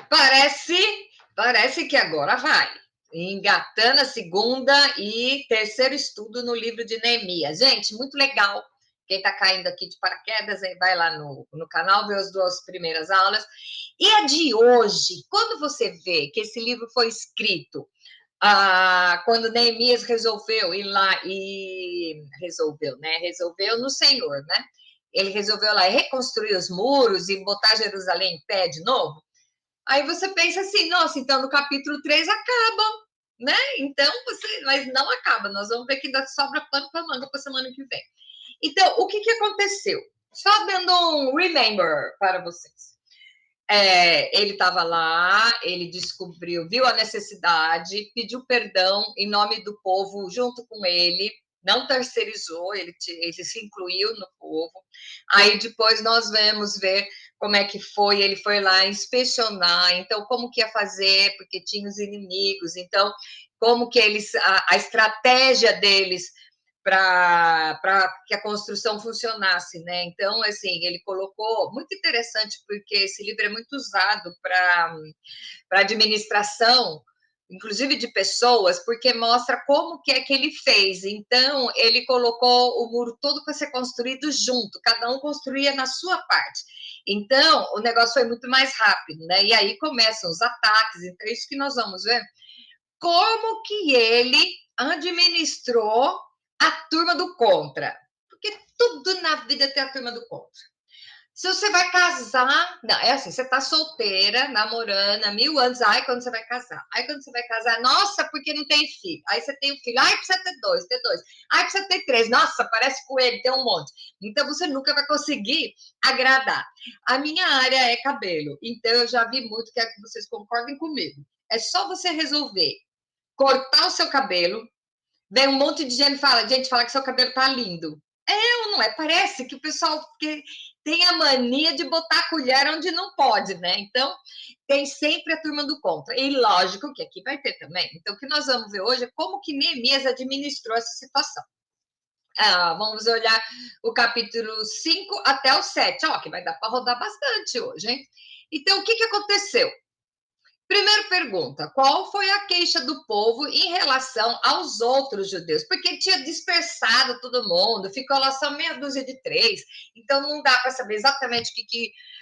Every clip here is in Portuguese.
Parece, parece que agora vai. Engatando a segunda e terceiro estudo no livro de Neemias. Gente, muito legal. Quem está caindo aqui de paraquedas, aí vai lá no canal ver as duas primeiras aulas. E a de hoje, quando você vê que esse livro foi escrito quando Neemias resolveu ir lá e resolveu, né? Resolveu no Senhor, né? Ele resolveu lá reconstruir os muros e botar Jerusalém em pé de novo. Aí você pensa assim, nossa, então no capítulo 3 acaba, né? Então você, mas não acaba, nós vamos ver que ainda sobra pano para manga para semana que vem. Então, o que, que aconteceu? Só dando um remember para vocês. Ele estava lá, ele descobriu, viu a necessidade, pediu perdão em nome do povo junto com ele, não terceirizou, ele se incluiu no povo. Aí depois nós vamos ver como é que foi, ele foi lá inspecionar, então como que ia fazer, porque tinha os inimigos, então como que eles, a estratégia deles para que a construção funcionasse, né? Então, assim, ele colocou, muito interessante, porque esse livro é muito usado para administração, inclusive de pessoas, porque mostra como que é que ele fez. Então, ele colocou o muro todo para ser construído junto, cada um construía na sua parte. Então, o negócio foi muito mais rápido, né? E aí começam os ataques, então é isso que nós vamos ver. Como que ele administrou a turma do contra? Porque tudo na vida tem a turma do contra. Se você vai casar, não, é assim, você tá solteira, namorando há 1000 anos, ai, quando você vai casar? Aí quando você vai casar, nossa, porque não tem filho? Aí você tem um filho, ai, precisa ter dois, ai, precisa ter três, nossa, parece coelho, tem um monte. Então você nunca vai conseguir agradar. A minha área é cabelo, então eu já vi muito, quero que vocês concordem comigo. É só você resolver cortar o seu cabelo, vem um monte de gente fala que seu cabelo tá lindo. É ou não é? Parece que o pessoal tem a mania de botar a colher onde não pode, né? Então, tem sempre a turma do contra. E lógico que aqui vai ter também. Então, o que nós vamos ver hoje é como que Neemias administrou essa situação. Vamos olhar o capítulo 5 até o 7. Ó, que vai dar para rodar bastante hoje, hein? Então, o que, que aconteceu? Primeira pergunta: qual foi a queixa do povo em relação aos outros judeus? Porque tinha dispersado todo mundo, ficou lá só meia dúzia de três, então não dá para saber exatamente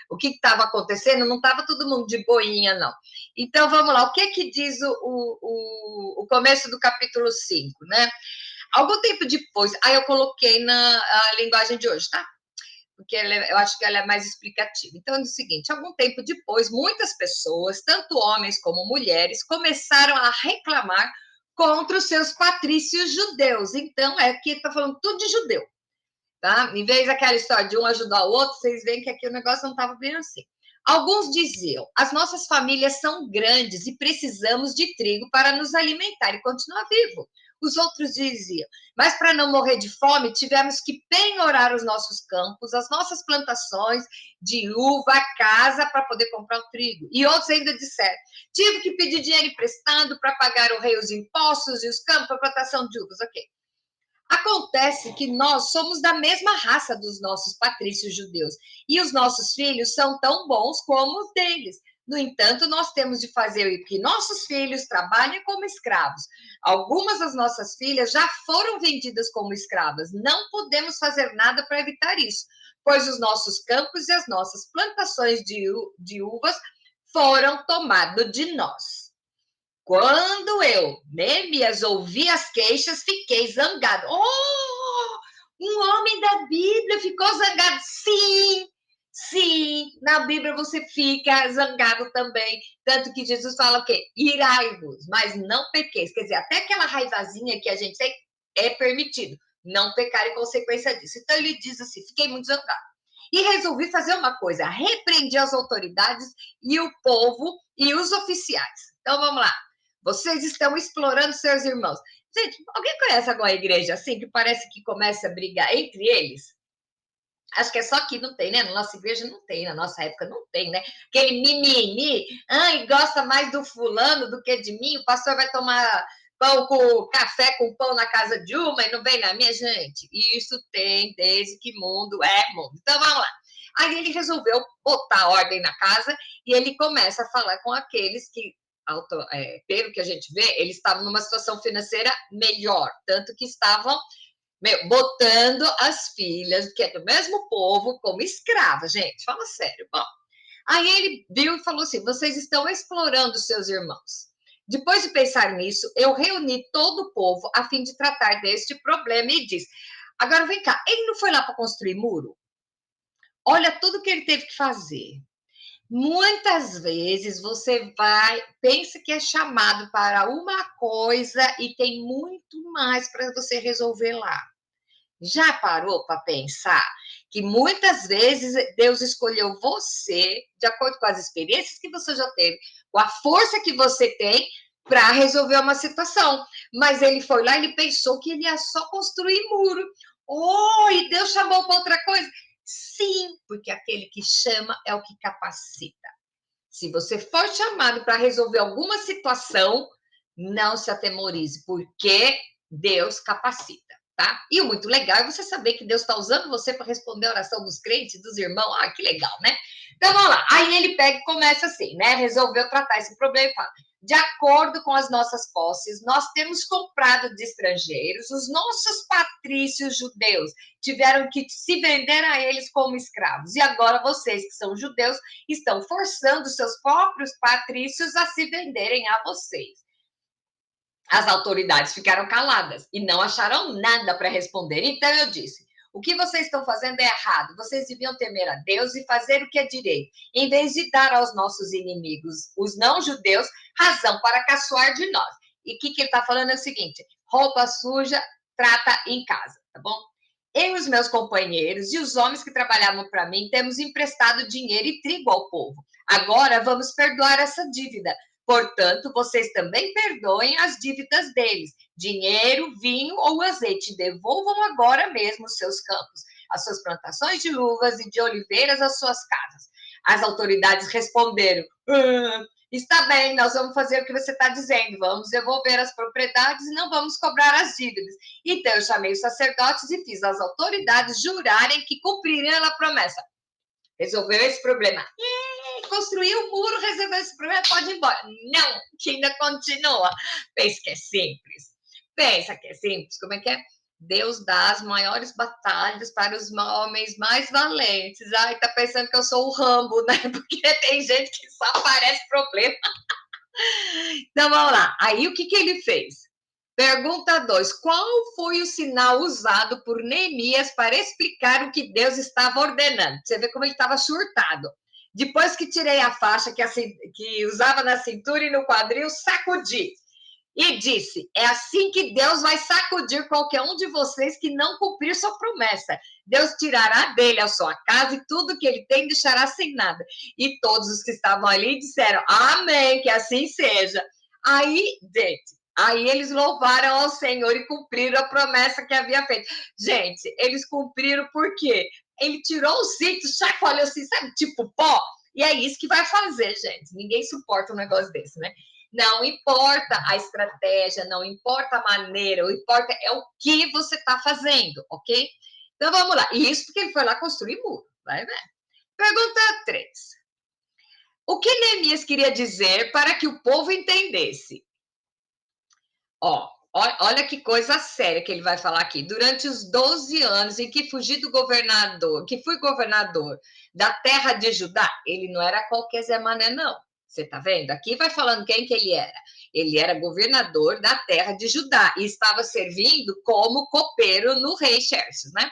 o que estava acontecendo, não estava todo mundo de boinha, não. Então vamos lá, o que diz o começo do capítulo 5, né? Algum tempo depois, aí eu coloquei na linguagem de hoje, tá? Porque eu acho que ela é mais explicativa. Então, é o seguinte: algum tempo depois, muitas pessoas, tanto homens como mulheres, começaram a reclamar contra os seus patrícios judeus. Então, aqui está falando tudo de judeu, tá? Em vez daquela história de um ajudar o outro, vocês veem que aqui o negócio não estava bem assim. Alguns diziam: as nossas famílias são grandes e precisamos de trigo para nos alimentar e continuar vivo. Os outros diziam: mas para não morrer de fome, tivemos que penhorar os nossos campos, as nossas plantações de uva, a casa, para poder comprar o trigo. E outros ainda disseram: tive que pedir dinheiro emprestado para pagar o rei os impostos e os campos para plantação de uvas. Ok. Acontece que nós somos da mesma raça dos nossos patrícios judeus e os nossos filhos são tão bons como os deles. No entanto, nós temos de fazer que nossos filhos trabalhem como escravos. Algumas das nossas filhas já foram vendidas como escravas. Não podemos fazer nada para evitar isso, pois os nossos campos e as nossas plantações de uvas foram tomados de nós. Quando eu, Neemias, ouvi as queixas, fiquei zangado. Oh, um homem da Bíblia ficou zangado. Sim, sim, na Bíblia você fica zangado também. Tanto que Jesus fala o quê? Irai-vos, mas não pequeis. Quer dizer, até aquela raivazinha que a gente tem é permitido. Não pecar em consequência disso. Então ele diz assim, fiquei muito zangado. E resolvi fazer uma coisa, repreendi as autoridades e o povo e os oficiais. Então vamos lá. Vocês estão explorando seus irmãos. Gente, alguém conhece alguma igreja assim que parece que começa a brigar entre eles? Acho que é só aqui, não tem, né? Na nossa igreja não tem, na nossa época não tem, né? Aquele mimimi, ai, gosta mais do fulano do que de mim, o pastor vai tomar pão com café com pão na casa de uma e não vem na minha, gente. Isso tem desde que mundo é mundo. Então vamos lá. Aí ele resolveu botar ordem na casa e ele começa a falar com aqueles que, pelo que a gente vê, eles estavam numa situação financeira melhor, tanto que estavam botando as filhas, que é do mesmo povo, como escravas. Gente, fala sério. Bom, aí ele viu e falou assim: vocês estão explorando seus irmãos. Depois de pensar nisso, eu reuni todo o povo a fim de tratar deste problema e disse: agora vem cá, ele não foi lá para construir muro? Olha tudo que ele teve que fazer. Muitas vezes você pensa que é chamado para uma coisa e tem muito mais para você resolver lá. Já parou para pensar que muitas vezes Deus escolheu você, de acordo com as experiências que você já teve, com a força que você tem, para resolver uma situação. Mas ele foi lá e ele pensou que ele ia só construir muro. Oh, e Deus chamou para outra coisa? Sim, porque aquele que chama é o que capacita. Se você for chamado para resolver alguma situação, não se atemorize, porque Deus capacita, tá? E o muito legal é você saber que Deus está usando você para responder a oração dos crentes, dos irmãos. Ah, que legal, né? Então vamos lá. Aí ele pega e começa assim, né? Resolveu tratar esse problema e fala: de acordo com as nossas posses, nós temos comprado de estrangeiros, os nossos patrícios judeus tiveram que se vender a eles como escravos. E agora vocês, que são judeus, estão forçando seus próprios patrícios a se venderem a vocês. As autoridades ficaram caladas e não acharam nada para responder. Então eu disse: o que vocês estão fazendo é errado. Vocês deviam temer a Deus e fazer o que é direito, em vez de dar aos nossos inimigos, os não-judeus, razão para caçoar de nós. E o que ele está falando é o seguinte: roupa suja, trata em casa, tá bom? Eu e os meus companheiros e os homens que trabalhavam para mim temos emprestado dinheiro e trigo ao povo. Agora vamos perdoar essa dívida. Portanto, vocês também perdoem as dívidas deles. Dinheiro, vinho ou azeite. Devolvam agora mesmo os seus campos, as suas plantações de uvas e de oliveiras, as suas casas. As autoridades responderam: está bem, nós vamos fazer o que você está dizendo. Vamos devolver as propriedades e não vamos cobrar as dívidas. Então eu chamei os sacerdotes e fiz as autoridades jurarem que cumpririam a promessa. Resolveu esse problema. Construiu o muro, resolveu esse problema, pode ir embora. Não, que ainda continua. Pensa que é simples. Pensa que é simples. Como é que é? Deus dá as maiores batalhas para os homens mais valentes. Ai, tá pensando que eu sou o Rambo, né? Porque tem gente que só aparece problema. Então, vamos lá. Aí, o que ele fez? Pergunta 2. Qual foi o sinal usado por Neemias para explicar o que Deus estava ordenando? Você vê como ele estava surtado. Depois que tirei a faixa que usava na cintura e no quadril, sacudi. E disse: é assim que Deus vai sacudir qualquer um de vocês que não cumprir sua promessa. Deus tirará dele a sua casa e tudo que ele tem deixará sem nada. E todos os que estavam ali disseram: amém, que assim seja. Aí eles louvaram ao Senhor e cumpriram a promessa que havia feito. Gente, eles cumpriram por quê? Ele tirou o cinto, chacoalhou assim, sabe, tipo pó. E é isso que vai fazer, gente. Ninguém suporta um negócio desse, né? Não importa a estratégia, não importa a maneira, o importa é o que você está fazendo, ok? Então vamos lá. E isso porque ele foi lá construir muro, vai ver. Pergunta 3. O que Neemias queria dizer para que o povo entendesse? Olha que coisa séria que ele vai falar aqui. Durante os 12 anos em que fui governador da terra de Judá, ele não era qualquer Zé Mané, não. Você está vendo? Aqui vai falando quem que ele era. Ele era governador da terra de Judá e estava servindo como copeiro no rei Xerxes, né?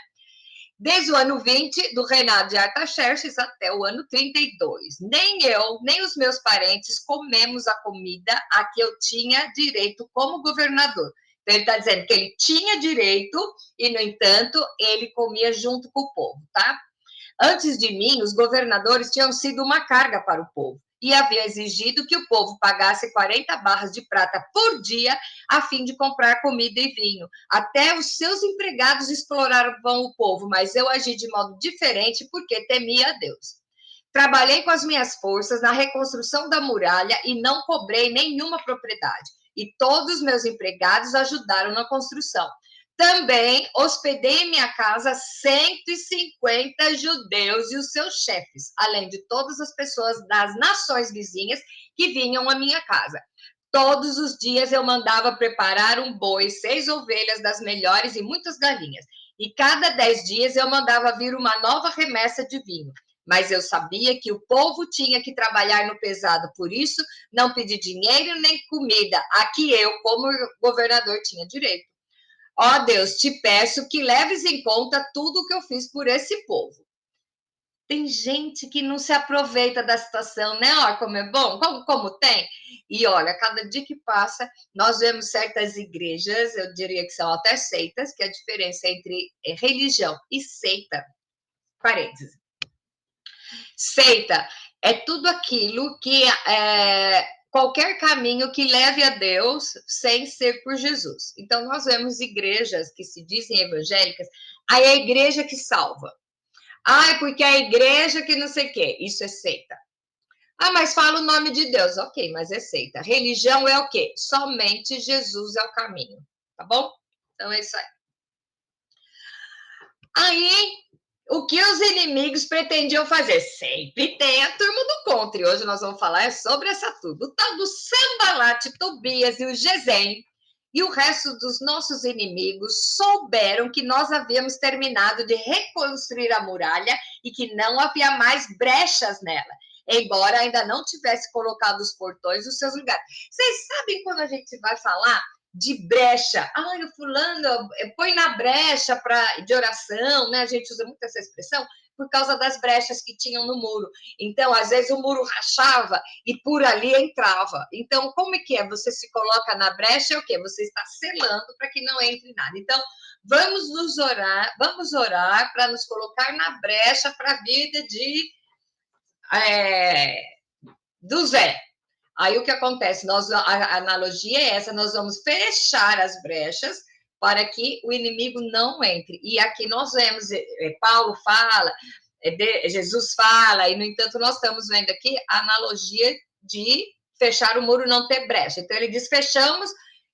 Desde o ano 20 do reinado de Artaxerxes até o ano 32. Nem eu, nem os meus parentes comemos a comida a que eu tinha direito como governador. Então, ele está dizendo que ele tinha direito e, no entanto, ele comia junto com o povo, tá? Antes de mim, os governadores tinham sido uma carga para o povo e haviam exigido que o povo pagasse 40 barras de prata por dia a fim de comprar comida e vinho. Até os seus empregados exploravam o povo, mas eu agi de modo diferente porque temia a Deus. Trabalhei com as minhas forças na reconstrução da muralha e não cobrei nenhuma propriedade. E todos os meus empregados ajudaram na construção. Também hospedei em minha casa 150 judeus e os seus chefes, além de todas as pessoas das nações vizinhas que vinham à minha casa. Todos os dias eu mandava preparar um boi, 6 ovelhas das melhores e muitas galinhas. E cada 10 dias eu mandava vir uma nova remessa de vinho. Mas eu sabia que o povo tinha que trabalhar no pesado, por isso não pedi dinheiro nem comida, a que eu, como governador, tinha direito. Ó Deus, te peço que leves em conta tudo o que eu fiz por esse povo. Tem gente que não se aproveita da situação, né? Olha como é bom, como tem. E olha, cada dia que passa, nós vemos certas igrejas, eu diria que são até seitas, que a diferença entre religião e seita, parênteses. Seita é tudo aquilo que qualquer caminho que leve a Deus sem ser por Jesus. Então, nós vemos igrejas que se dizem evangélicas, aí é a igreja que salva. Ah, porque a igreja que não sei o quê. Isso é seita. Ah, mas fala o nome de Deus. Ok, mas é seita. Religião é o quê? Somente Jesus é o caminho. Tá bom? Então é isso aí. Aí, o que os inimigos pretendiam fazer? Sempre tem a turma do contra. E hoje nós vamos falar sobre essa turma. O tal do Sambalate, Tobias e o Gesem e o resto dos nossos inimigos souberam que nós havíamos terminado de reconstruir a muralha e que não havia mais brechas nela, embora ainda não tivesse colocado os portões nos seus lugares. Vocês sabem quando a gente vai falar de brecha? Ah, o fulano põe na brecha de oração, né? A gente usa muito essa expressão por causa das brechas que tinham no muro. Então, às vezes o muro rachava e por ali entrava. Então, como é que é? Você se coloca na brecha, é o quê? Você está selando para que não entre nada. Então, vamos orar para nos colocar na brecha para a vida do Zé. Aí o que acontece? A analogia é essa: nós vamos fechar as brechas para que o inimigo não entre. E aqui nós vemos, Paulo fala, Jesus fala, e no entanto nós estamos vendo aqui a analogia de fechar o muro, não ter brecha. Então ele diz: fechamos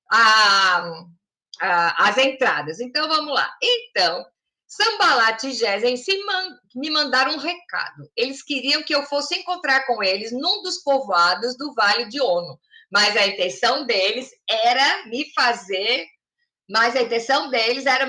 as entradas. Então vamos lá. Então, Sambalat e Gesem me mandaram um recado. Eles queriam que eu fosse encontrar com eles num dos povoados do Vale de Ono. Mas a intenção deles era me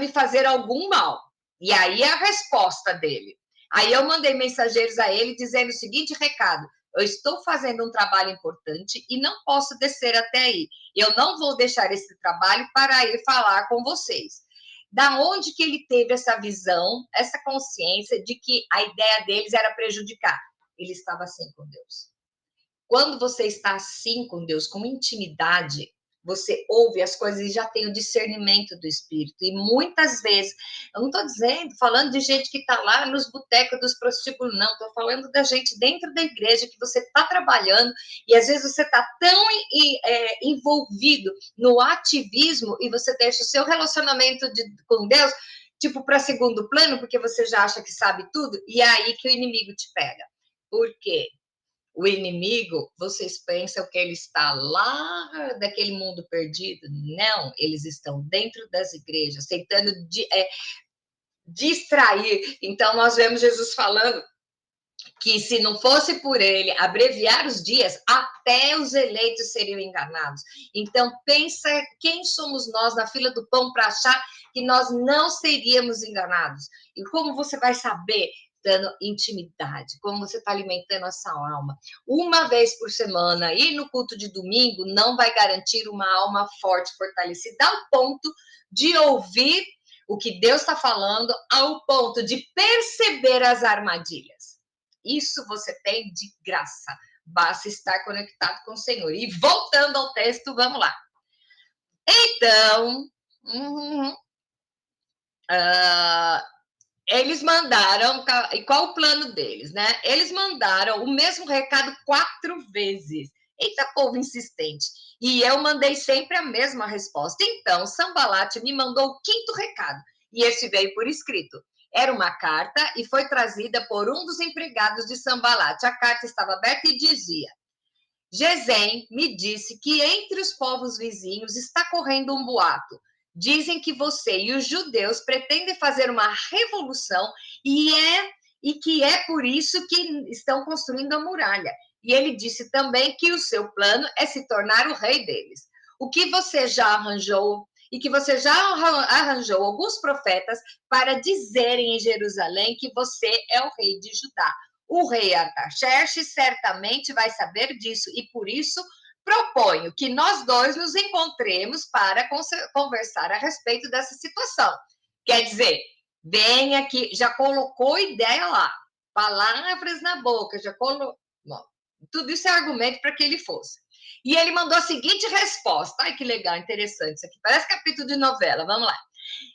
fazer algum mal. E aí a resposta dele. Aí eu mandei mensageiros a ele dizendo o seguinte recado: eu estou fazendo um trabalho importante e não posso descer até aí. Eu não vou deixar esse trabalho para ir falar com vocês. Da onde que ele teve essa visão, essa consciência de que a ideia deles era prejudicar? Ele estava assim com Deus. Quando você está assim com Deus, com intimidade, você ouve as coisas e já tem o discernimento do Espírito. E muitas vezes, eu não estou falando de gente que está lá nos botecos dos prostíbulos, não. Estou falando da gente dentro da igreja que você está trabalhando e às vezes você está tão envolvido no ativismo e você deixa o seu relacionamento com Deus tipo para segundo plano, porque você já acha que sabe tudo, e é aí que o inimigo te pega. Por quê? O inimigo, vocês pensam que ele está lá daquele mundo perdido? Não, eles estão dentro das igrejas, tentando distrair. Então, nós vemos Jesus falando que se não fosse por ele abreviar os dias, até os eleitos seriam enganados. Então, pensa quem somos nós na fila do pão para achar que nós não seríamos enganados. E como você vai saber? Dando intimidade, como você está alimentando essa alma. Uma vez por semana, ir no culto de domingo não vai garantir uma alma forte, fortalecida, ao ponto de ouvir o que Deus está falando, ao ponto de perceber as armadilhas. Isso você tem de graça. Basta estar conectado com o Senhor. E voltando ao texto, vamos lá. Então, eles mandaram, e qual o plano deles, né? Eles mandaram o mesmo recado 4 vezes. Eita, povo insistente. E eu mandei sempre a mesma resposta. Então, Sambalat me mandou o 5º recado. E esse veio por escrito. Era uma carta e foi trazida por um dos empregados de Sambalat. A carta estava aberta e dizia: Gesem me disse que entre os povos vizinhos está correndo um boato. Dizem que você e os judeus pretendem fazer uma revolução e que é por isso que estão construindo a muralha. E ele disse também que o seu plano é se tornar o rei deles. O que você já arranjou e que você já arranjou alguns profetas para dizerem em Jerusalém que você é o rei de Judá. O rei Artaxerxes certamente vai saber disso e por isso proponho que nós dois nos encontremos para conversar a respeito dessa situação. Quer dizer, vem aqui, já colocou ideia lá, palavras na boca, já colocou. Tudo isso é argumento para que ele fosse. E ele mandou a seguinte resposta. Ai, que legal, interessante isso aqui. Parece capítulo de novela. Vamos lá.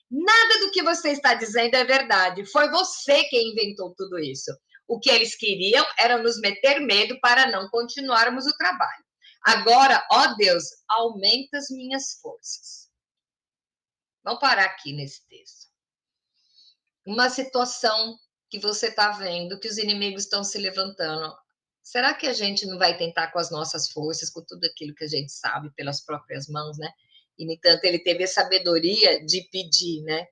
Nada do que você está dizendo é verdade. Foi você quem inventou tudo isso. O que eles queriam era nos meter medo para não continuarmos o trabalho. Agora, ó Deus, aumenta as minhas forças. Vamos parar aqui nesse texto. Uma situação que você está vendo, que os inimigos estão se levantando. Será que a gente não vai tentar com as nossas forças, com tudo aquilo que a gente sabe pelas próprias mãos, né? E, no entanto, ele teve a sabedoria de pedir, né?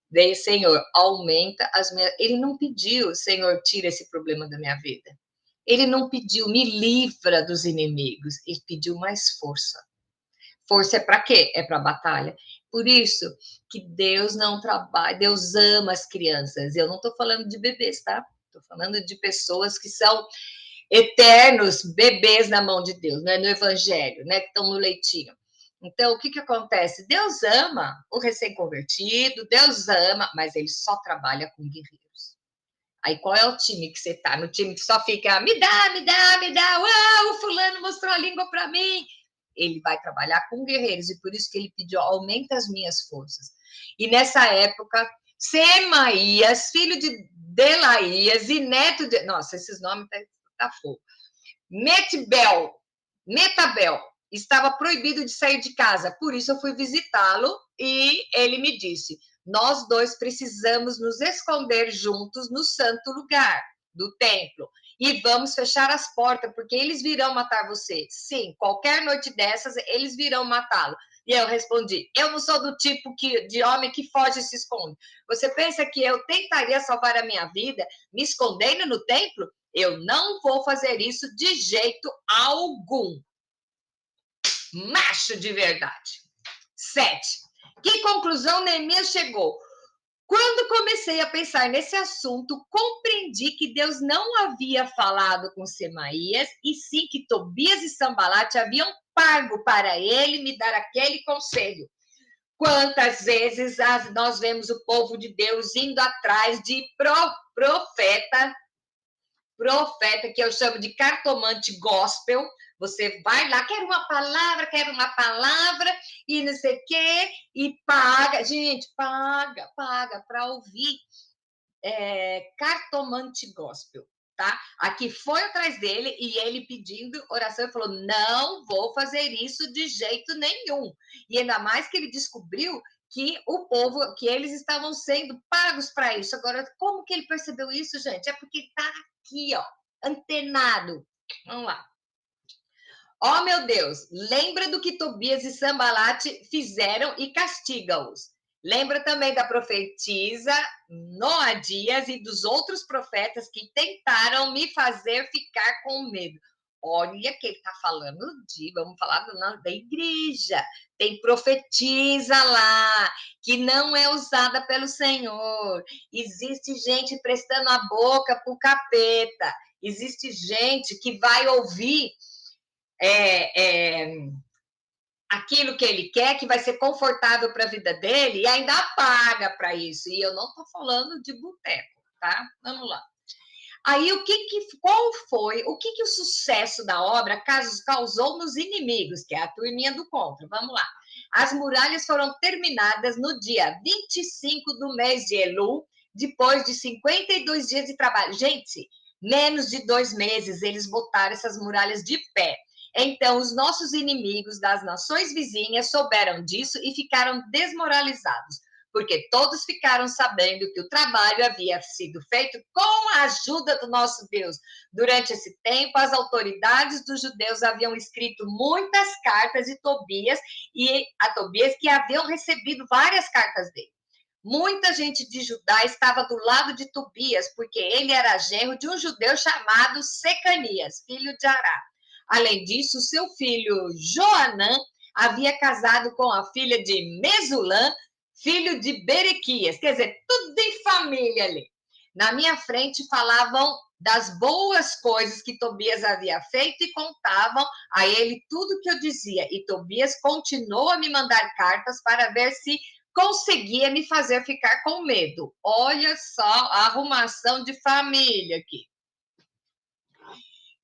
Daí, Senhor, aumenta as minhas... Ele não pediu, Senhor, tira esse problema da minha vida. Ele não pediu, me livra dos inimigos. Ele pediu mais força. Força é para quê? É para a batalha. Por isso que Deus não trabalha, Deus ama as crianças. Eu não estou falando de bebês, tá? Estou falando de pessoas que são eternos bebês na mão de Deus, né? No evangelho, né? Que estão no leitinho. Então, o que que acontece? Deus ama o recém-convertido, Deus ama, mas ele só trabalha com guerreiros. Aí, qual é o time que você tá? No time que só fica, me dá, me dá, me dá, uau, o fulano mostrou a língua para mim. Ele vai trabalhar com guerreiros, e por isso que ele pediu, aumenta as minhas forças. E nessa época, Semaías, filho de Delaías e neto de... Nossa, esses nomes tá fogo. Metabel, estava proibido de sair de casa, por isso eu fui visitá-lo e ele me disse, nós dois precisamos nos esconder juntos no santo lugar do templo e vamos fechar as portas, porque eles virão matar você. Sim, qualquer noite dessas, eles virão matá-lo. E eu respondi, eu não sou do tipo de homem que foge e se esconde. Você pensa que eu tentaria salvar a minha vida me escondendo no templo? Eu não vou fazer isso de jeito algum. Macho de verdade. 7. Que conclusão Neemias chegou? Quando comecei a pensar nesse assunto, compreendi que Deus não havia falado com Semaías, e sim que Tobias e Sambalate haviam pago para ele me dar aquele conselho. Quantas vezes nós vemos o povo de Deus indo atrás de profeta, que eu chamo de cartomante gospel. Você vai lá, quero uma palavra, e não sei o quê, e paga. Gente, paga para ouvir cartomante gospel, tá? Aqui foi atrás dele e ele pedindo oração, e falou, não vou fazer isso de jeito nenhum. E ainda mais que ele descobriu que o povo, que eles estavam sendo pagos para isso. Agora, como que ele percebeu isso, gente? É porque está aqui, ó, antenado. Vamos lá. Ó, meu Deus, lembra do que Tobias e Sambalate fizeram e castiga-os. Lembra também da profetisa Noadias e dos outros profetas que tentaram me fazer ficar com medo. Olha que ele está falando vamos falar da igreja. Tem profetisa lá, que não é usada pelo Senhor. Existe gente prestando a boca para o capeta. Existe gente que vai ouvir aquilo que ele quer, que vai ser confortável para a vida dele, e ainda paga para isso. E eu não estou falando de boteco, tá? Vamos lá. Aí, qual foi, o que o sucesso da obra causou nos inimigos, que é a turminha do contra? Vamos lá. As muralhas foram terminadas no dia 25 do mês de Elul, depois de 52 dias de trabalho. Gente, menos de 2 meses eles botaram essas muralhas de pé. Então, os nossos inimigos das nações vizinhas souberam disso e ficaram desmoralizados. porque todos ficaram sabendo que o trabalho havia sido feito com a ajuda do nosso Deus. Durante esse tempo, as autoridades dos judeus haviam escrito muitas cartas de Tobias e a Tobias que haviam recebido várias cartas dele. Muita gente de Judá estava do lado de Tobias, porque ele era genro de um judeu chamado Secanias, filho de Ará. Além disso, seu filho Joanã havia casado com a filha de Mesulã, filho de Berequias. Quer dizer, tudo em família ali. Na minha frente falavam das boas coisas que Tobias havia feito e contavam a ele tudo que eu dizia. E Tobias continuou a me mandar cartas para ver se conseguia me fazer ficar com medo. Olha só a arrumação de família aqui.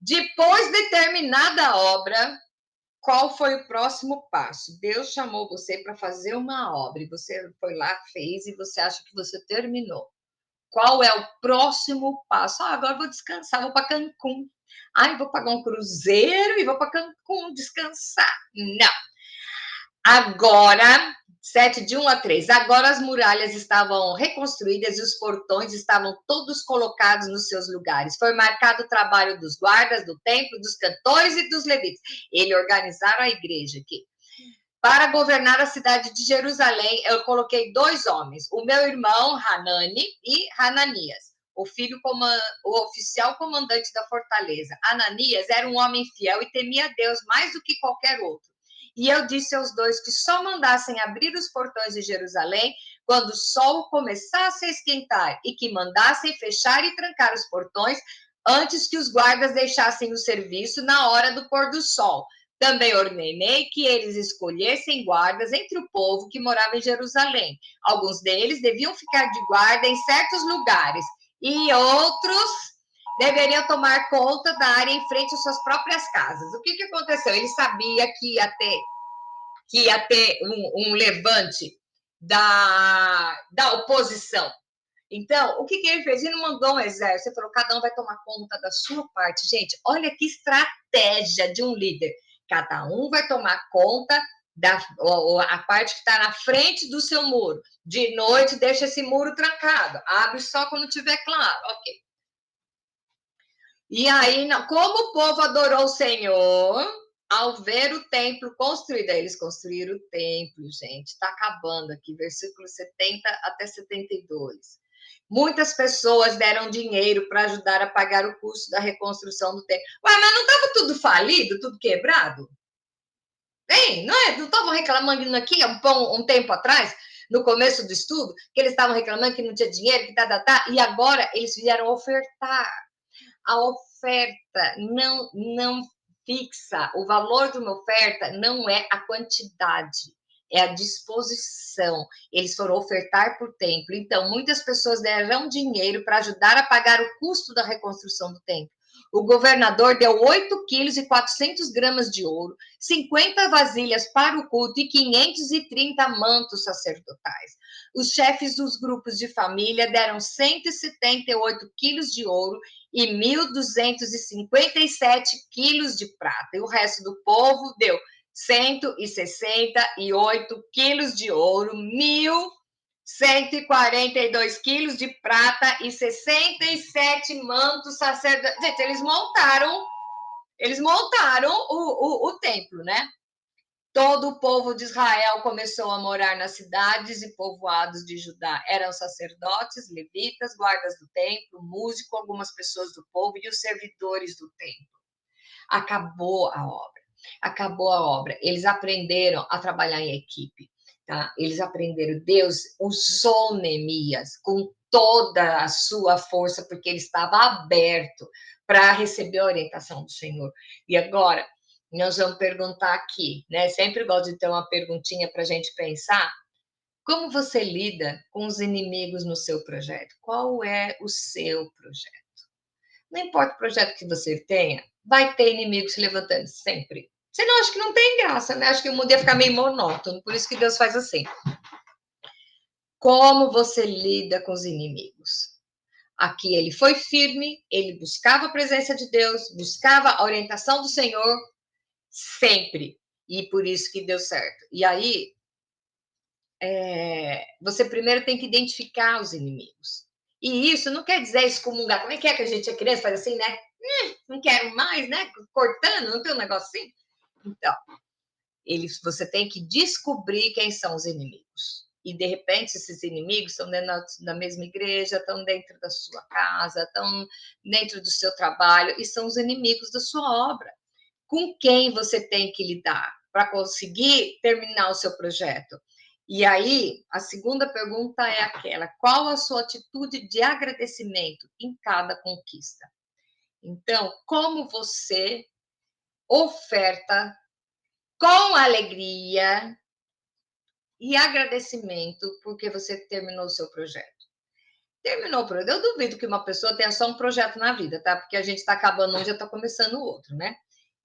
Depois de terminada a obra, qual foi o próximo passo? Deus chamou você para fazer uma obra e você foi lá, fez e você acha que você terminou. Qual é o próximo passo? Agora vou descansar, vou para Cancún. Vou pagar um cruzeiro e vou para Cancún descansar. Não. Agora, 7 de 1 a 3, agora as muralhas estavam reconstruídas e os portões estavam todos colocados nos seus lugares. Foi marcado o trabalho dos guardas do templo, dos cantores e dos levitas. Eles organizaram a igreja aqui. Para governar a cidade de Jerusalém, eu coloquei 2 homens, o meu irmão Hanani e Hananias, o oficial comandante da fortaleza. Ananias era um homem fiel e temia a Deus mais do que qualquer outro. E eu disse aos 2 que só mandassem abrir os portões de Jerusalém quando o sol começasse a esquentar e que mandassem fechar e trancar os portões antes que os guardas deixassem o serviço na hora do pôr do sol. Também ordenei que eles escolhessem guardas entre o povo que morava em Jerusalém. Alguns deles deviam ficar de guarda em certos lugares e outros deveriam tomar conta da área em frente às suas próprias casas. O que aconteceu? Ele sabia que ia ter um levante da oposição. Então, o que ele fez? Ele não mandou um exército, ele falou, cada um vai tomar conta da sua parte. Gente, olha que estratégia de um líder. Cada um vai tomar conta a parte que está na frente do seu muro. De noite, deixa esse muro trancado. Abre só quando tiver claro. Ok. E aí, como o povo adorou o Senhor, ao ver o templo construído, aí eles construíram o templo, gente, está acabando aqui, versículo 70 até 72. Muitas pessoas deram dinheiro para ajudar a pagar o custo da reconstrução do templo. Ué, mas não estava tudo falido, tudo quebrado? Hein? Não é? Não estavam reclamando aqui um tempo atrás, no começo do estudo, que eles estavam reclamando que não tinha dinheiro, que e agora eles vieram ofertar. A oferta não fixa, o valor de uma oferta não é a quantidade, é a disposição. Eles foram ofertar por templo. Então, muitas pessoas deram dinheiro para ajudar a pagar o custo da reconstrução do templo. O governador deu 8 quilos e 400 gramas de ouro, 50 vasilhas para o culto e 530 mantos sacerdotais. Os chefes dos grupos de família deram 178 quilos de ouro e 1.257 quilos de prata. E o resto do povo deu 168 quilos de ouro, 1.142 quilos de prata e 67 mantos sacerdotais. Gente, eles montaram o templo, né? Todo o povo de Israel começou a morar nas cidades e povoados de Judá. Eram sacerdotes, levitas, guardas do templo, músicos, algumas pessoas do povo e os servidores do templo. Acabou a obra. Eles aprenderam a trabalhar em equipe. Tá? Eles aprenderam. Deus usou Neemias com toda a sua força, porque ele estava aberto para receber a orientação do Senhor. E agora, nós vamos perguntar aqui, né? Sempre gosto de ter uma perguntinha para a gente pensar. Como você lida com os inimigos no seu projeto? Qual é o seu projeto? Não importa o projeto que você tenha, vai ter inimigos se levantando sempre. Você não acha que não tem graça, né? Acho que o mundo ia ficar meio monótono, por isso que Deus faz assim. Como você lida com os inimigos? Aqui ele foi firme, ele buscava a presença de Deus, buscava a orientação do Senhor, sempre. E por isso que deu certo. E aí, você primeiro tem que identificar os inimigos. E isso não quer dizer excomungar. Como é que a gente é criança, faz assim, né? Não quero mais, né? Cortando, não tem um negócio assim? Então, você tem que descobrir quem são os inimigos. E, de repente, esses inimigos estão dentro da mesma igreja, estão dentro da sua casa, estão dentro do seu trabalho, e são os inimigos da sua obra. Com quem você tem que lidar para conseguir terminar o seu projeto? E aí, a segunda pergunta é aquela: qual a sua atitude de agradecimento em cada conquista? Então, como você oferta com alegria e agradecimento porque você terminou o seu projeto? Terminou o projeto. Eu duvido que uma pessoa tenha só um projeto na vida, tá? Porque a gente está acabando um, já está começando o outro, né?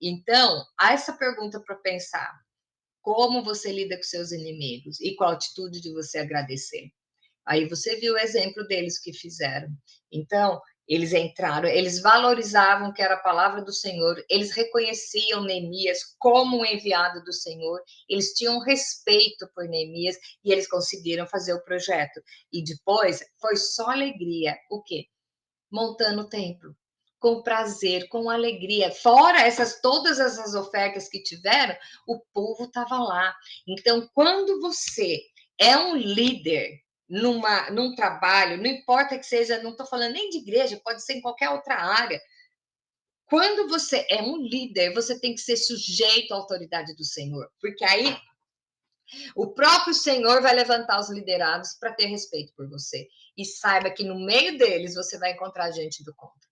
Então, há essa pergunta para pensar: como você lida com seus inimigos e qual a atitude de você agradecer? Aí você viu o exemplo deles que fizeram. Então, eles entraram, eles valorizavam que era a palavra do Senhor, eles reconheciam Neemias como um enviado do Senhor, eles tinham respeito por Neemias e eles conseguiram fazer o projeto. E depois foi só alegria. O quê? Montando o templo. Com prazer, com alegria. Fora todas essas ofertas que tiveram, o povo estava lá. Então, quando você é um líder num trabalho, não importa que seja, não estou falando nem de igreja, pode ser em qualquer outra área. Quando você é um líder, você tem que ser sujeito à autoridade do Senhor, porque aí o próprio Senhor vai levantar os liderados para ter respeito por você. E saiba que no meio deles você vai encontrar gente do contra.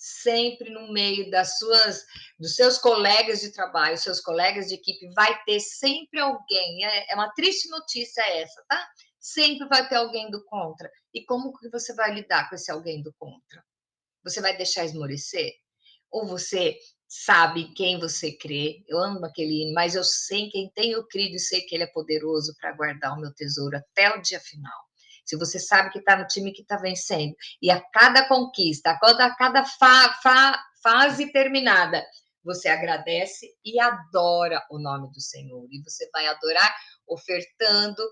Sempre no meio dos seus colegas de trabalho, seus colegas de equipe, vai ter sempre alguém. É uma triste notícia essa, tá? Sempre vai ter alguém do contra. E como que você vai lidar com esse alguém do contra? Você vai deixar esmorecer? Ou você sabe quem você crê? Eu amo aquele hino, mas eu sei quem tenho crido e sei que ele é poderoso para guardar o meu tesouro até o dia final. Se você sabe que está no time que está vencendo, e a cada conquista, a cada fase terminada, você agradece e adora o nome do Senhor. E você vai adorar ofertando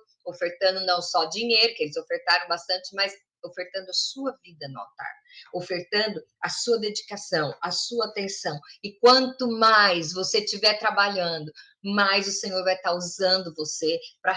não só dinheiro, que eles ofertaram bastante, mas ofertando a sua vida no altar, ofertando a sua dedicação, a sua atenção. E quanto mais você estiver trabalhando, mais o Senhor vai estar usando você para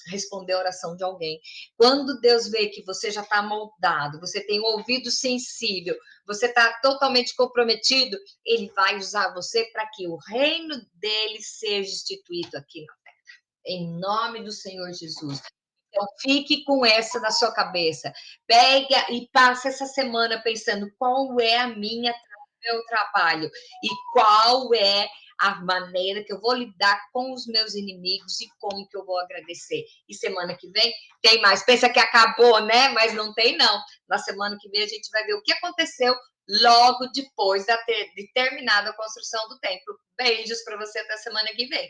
responder a oração de alguém. Quando Deus vê que você já está moldado, você tem um ouvido sensível, você está totalmente comprometido, Ele vai usar você para que o reino dele seja instituído aqui na terra. Em nome do Senhor Jesus. Então, fique com essa na sua cabeça. Pega e passa essa semana pensando qual é meu trabalho e qual é a maneira que eu vou lidar com os meus inimigos e como que eu vou agradecer. E semana que vem tem mais. Pensa que acabou, né? Mas não tem, não. Na semana que vem a gente vai ver o que aconteceu logo depois de terminada a construção do templo. Beijos para você até semana que vem.